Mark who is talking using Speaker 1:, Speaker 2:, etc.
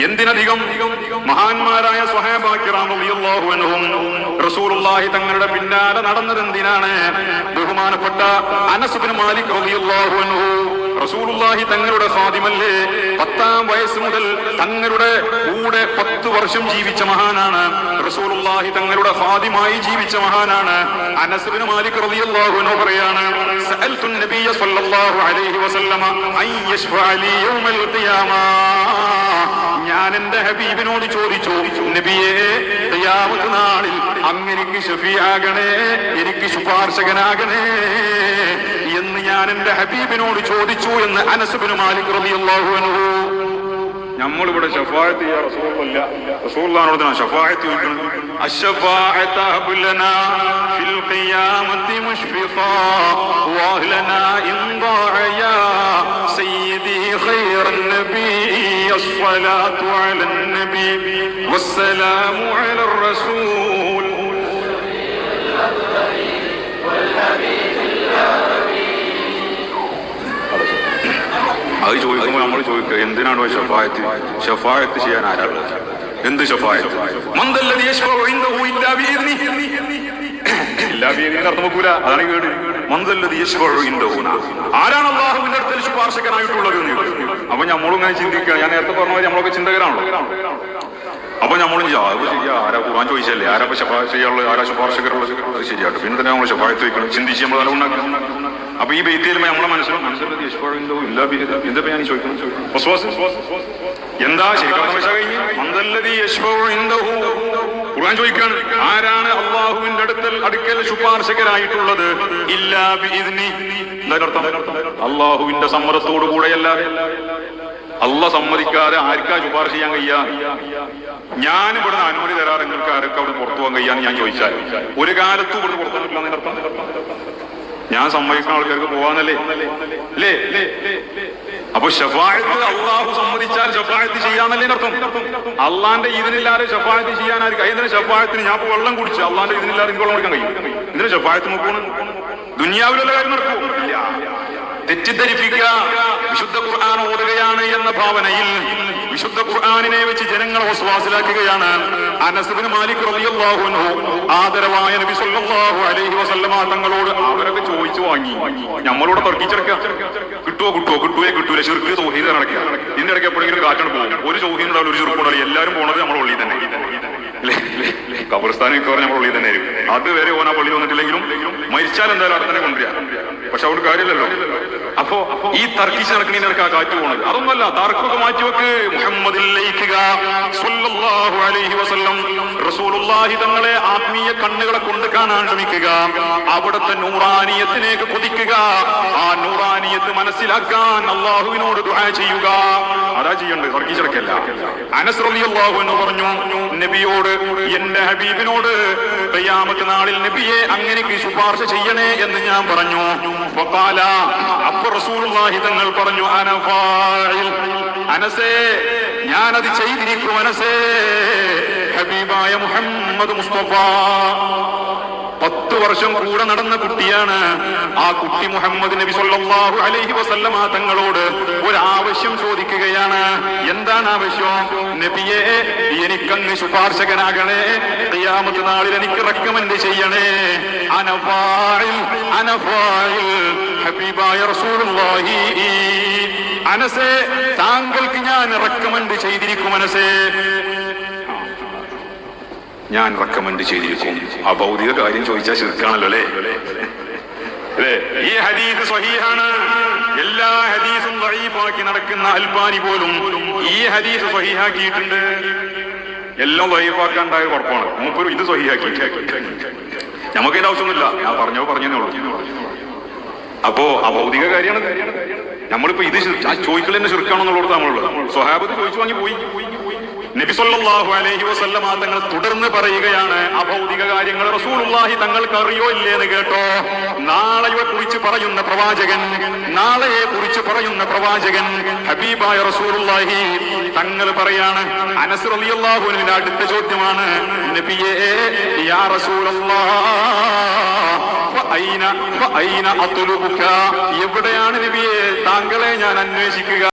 Speaker 1: എന്തിനധികം മഹാന്മാരായ സ്വഹാബ കിറാം റളിയല്ലാഹു അൻഹും റസൂലുള്ളാഹി തങ്ങളുടെ പിന്നാലെ നടന്നത് എന്തിനാണ്? ബഹുമാനപ്പെട്ട അനസ് ഇബ്നു മാലിക് റളിയല്ലാഹു അൻഹു റസൂലുള്ളാഹി തങ്ങളുടെ ഖാദിമല്ലേ. 10-ാം വയസ്സ് മുതൽ തങ്ങളുടെ കൂടെ 10 വർഷം ജീവിച്ച മഹാനാണ്. റസൂലുള്ളാഹി തങ്ങളുടെ ഖാദിമായി ജീവിച്ച മഹാനാണ്. അനസ് ഇബ്നു മാലിക് റളിയല്ലാഹു അൻഹു പറയാണ്, സഅൽതു നബിയ സ്വല്ലല്ലാഹു അലൈഹി വസല്ലമ അൻ യശ്ഫഅ ലി യൗമൽ ഖിയാമ. ഞാൻ എന്റെ ഹബീബിനോട് ചോദിച്ചു, നബിയേ, ഖിയാമത്ത് നാളിൽ അങ്ങനെക്ക് ഷഫീആകണേ, എനിക്ക് ശുപാർശകനാകണേ എന്ന് ഞാൻ എന്റെ ഹബീബിനോട് ചോദിച്ചു എന്ന് അനസ് ഇബ്നു മാലിക് റളിയല്ലാഹു അൻഹു. നമ്മളിവിടെ ശഫാഅത്ത് ചെയ്യാ റസൂലുള്ളാഹില്ല, റസൂലുള്ളാഹിനോട് ശഫാഅത്ത് ചോദിക്കണം. അശ്ശഫാഅത ഹബ്ലനാ ഫിൽ ഖിയാമത്തി മുശ്ഫിഖാ വഅഹ്ലനാ ഇൻ ദാഅയാ സയ്യിദി ഖൈറൻ നബി അസ്സലാത്തു അലൻ നബി വസ്സലാമു അലർ റസൂൽ. അത് ചോദിക്കുമ്പോൾ നമ്മൾ ചോദിക്കുക, എന്തിനാണോ ഷഫാഅത്ത് ചെയ്യാൻ ആരാളുള്ളത്? എന്ത് ഷഫാഅത്ത്? അർത്ഥം വെക്കൂല, അതാണ് കേട്. ആരാണ് അല്ലാഹുവിന്റെ അടുക്കൽ ശുപാർശകനായിട്ടുള്ളത്? അപ്പൊ നമ്മളും ഇങ്ങനെ ചിന്തിക്കുക. ഞാൻ നേരത്തെ പറഞ്ഞ പോലെ നമ്മളൊക്കെ ചിന്തകരാണല്ലോ. അപ്പൊ നമ്മളും ആരാ ഖുർആൻ ചോദിച്ചല്ലേ, ആരാ ശഫാഅത്ത് ചെയ്യാനുള്ളത്, ആരാ ശുപാർശകരുള്ളത്? അത് ശരിയാട്ടോ. പിന്നെ തന്നെ നമ്മൾ ശഫാഅത്ത് വയ്ക്കണം, ചിന്തിച്ച് നമ്മൾ തല ഉണ്ടാക്കണം. അപ്പൊ ഈ ബൈത്തിൽ നമ്മളെ മനസ്സിലും എന്താ ഞാൻ ചോദിക്കണം, എന്താ ശരിക്കും ഖുർആൻ ചോദിക്കാണ്, ആരാണ് അള്ളാഹുവിന്റെ അടുക്കൽ ശുപാർശകരായിട്ടുള്ളത്? ഇല്ലാ ബിഇദ്നി. അള്ളാഹുവിന്റെ സമ്മതത്തോടു കൂടെയല്ലാതെ, അള്ളാഹ് സമ്മതിക്കാതെ ആർക്കാ ശുപാർശ ചെയ്യാൻ കഴിയാ? ഞാൻ ഇവിടെ അനുമതി തരാറ് നിങ്ങൾക്ക് ആരൊക്കെ അവിടെ പുറത്തു പോകാൻ കഴിയാന്ന് ഞാൻ ചോദിച്ചാൽ ഒരു കാലത്തും ഇവിടെ പുറത്തു വന്നിട്ടില്ല. ഞാൻ സമ്മതിക്കുന്ന ആൾക്കാർക്ക് പോവാന്നല്ലേ അല്ലേ? അപ്പൊ ശഫാഅത്ത് അള്ളാഹു സമ്മതിച്ചാൽ ശഫാഅത്ത് ചെയ്യാന്നല്ലേ അർത്ഥം. അള്ളാന്റെ ഇതിനില്ലാതെ ശഫാഅത്ത് ചെയ്യാനായിരിക്കും. അതിന്റെ ശഫാഅത്തിന് ഞാൻ ഇപ്പൊ വെള്ളം കുടിച്ചു, അള്ളാന്റെ ഇതിനില്ലാതെ എനിക്ക് വെള്ളം കുടിക്കാൻ കഴിയും. ഇതിന് ശഫാഅത്ത് നോക്കണം. ദുനിയാവിലുള്ള കാര്യം നടക്കും. തെറ്റിദ്ധരിപ്പിക്കുക, വിശുദ്ധ ഖുർആൻ ഓതുകയാണ് എന്ന ഭാവനയിൽ വിശുദ്ധ ഖുർആനിനെ വെച്ച് ജനങ്ങളെ വസ്വാസിലാക്കുകയാണ്. അനസ് ഇബ്നു മാലിക് റളിയല്ലാഹു അൻഹു ആദരവായ നബി സല്ലല്ലാഹു അലൈഹി വസല്ലമ തങ്ങളോട് അവരൊക്കെ ചോദിച്ചു വാങ്ങി. നമ്മളോട് തർക്കിച്ചെടുക്കുക, കിട്ടൂല ശിർക്ക് തൗഹീദ് നടക്കുക. ഇതിന്റെ ഇടയ്ക്ക് എപ്പോഴെങ്കിലും കാറ്റാണ് പോകും. ഒരു തൗഹീദ് ഉണ്ടാവില്ല, ഒരു ശിർക്ക് ഉണ്ടാവില്ല. എല്ലാവരും പോണത് നമ്മുടെ ഉള്ളിൽ തന്നെ. ഖബർസ്ഥാനിൽ പറഞ്ഞ നമ്മുടെ ഉള്ളിൽ തന്നെ ആയിരിക്കും. അതുവരെ ഓനാ പള്ളി വന്നിട്ടില്ലെങ്കിലും മരിച്ചാൽ എന്തായാലും അവിടെ തന്നെ കൊണ്ടുവരിക. പക്ഷെ അവിടെ കാര്യമില്ലല്ലോ. അപ്പോ ഈ തർക്കിച്ച് നടക്കണീനൊക്കെ ആ കാറ്റ് പോണത് അതൊന്നല്ല. തർക്കൊക്കെ മാറ്റിവെക്ക്, മുഹമ്മദിലേക്ക് സ്വല്ലല്ലാഹു അലൈഹി വസല്ലം റസൂലുള്ളാഹി തങ്ങളെ ആത്മീയ കണ്ണുകളെ കൊണ്ട് കാണാൻ ശ്രമിക്കുക. അവിടുത്തെ നൂറാനിയത്തിലേക്ക് കൊതിക്കുക. ആ നൂറാനിയത്ത് മനസ്സിലാക്കാൻ അള്ളാഹുവിനോട് ദുആ ചെയ്യുക. അതാ ചെയ്യണ്ടത്, തർക്കിച്ചടക്കല്ല. അനസ് റളിയല്ലാഹു അൻഹു പറഞ്ഞു, നബിയോട്, എന്റെ ഹബീബിനോട് ഖിയാമത്ത് നാളിൽ നബിയെ അങ്ങനെക്ക് ശുപാർശ ചെയ്യണേ എന്ന് ഞാൻ പറഞ്ഞു. ഫഖാല, അപ്പോൾ റസൂലുള്ളാഹി തങ്ങൾ പറഞ്ഞു, അന ഫാഇൽ. അനസേ, ഞാനത് ചെയ്തിരിക്കും. അനസേ, ഹബീബായ മുഹമ്മദ് മുസ്തഫ 10 വർഷം കൂടെ നടന്ന കുട്ടിയാണ്. ആ കുട്ടി മുഹമ്മദ് നബി സല്ലല്ലാഹു അലൈഹി വസല്ലമ തങ്ങളോട് ഒരു ആവശ്യം ചോദിക്കുകയാണ്. എന്താണ് ആവശ്യം? നബിയെ, എനിക്കങ്ങ് ശുപാർശകനാകണേ, ഖിയാമത്ത് നാളിൽ എനിക്ക് റെക്കമെൻഡ് ചെയ്യണേ. അനഫാഇൽ ഹബീബായ റസൂലുള്ളാഹി. അനസേ, താങ്കൾക്ക് ഞാൻ റെക്കമെൻഡ് ചെയ്തിരിക്കും. അനസേ, ഞാൻ റെക്കമെൻഡ് ചെയ്തിരിക്കും. ആ ഭൗതിക കാര്യം ചോദിച്ചാൽ ശിർക്കാണല്ലോ അല്ലേ? ഈ ഹദീസ് സ്വഹീഹാണ്. എല്ലാ ഹദീസും ദഈഫാക്കി നടക്കുന്ന അൽബാനി പോലും ഈ ഹദീസ് സ്വഹീഹാക്കിയിട്ടുണ്ട്. എല്ലാം ദഈഫാക്കാണ്ടായ കുഴപ്പമാണ്. മൂപ്പര് ഇത് സ്വഹീഹാക്കി. നമുക്ക് ഇതിന്റെ ആവശ്യമൊന്നുമില്ല. ഞാൻ പറഞ്ഞേ ഉള്ളൂ. അപ്പോ ആ ഭൗതിക കാര്യമാണ്. നമ്മളിപ്പോ ഇത് ചോദിക്കൽ തന്നെ ശിർക്കാണെന്നുള്ളത് നമ്മളുള്ളത്. സ്വഹാബത്ത് ചോദിച്ചു വാങ്ങി പോയി. നബി സല്ലല്ലാഹു അലൈഹി വസല്ലമ തങ്ങൾ തുടർന്ന് പറയുകയാണ്, അഭൗതിക കാര്യങ്ങൾ റസൂലുള്ളാഹി തങ്ങൾക്ക് അറിയോ ഇല്ലേന്ന് കേട്ടോ. നാളെയെ കുറിച്ച് പറയുന്ന പ്രവാചകൻ ഹബീബായ റസൂലുള്ളാഹി തങ്ങൾ പറയാണ്. അനസ് റളിയല്ലാഹു അൻഹുവിന്റെ അടുത്ത ചോദ്യമാണ്, നബിയേ, യാ റസൂലല്ലാഹ്, ഫഅൈന അത്ലുബുക. എവിടെയാണ് നബിയേ താങ്കളെ ഞാൻ അന്വേഷിക്കുക?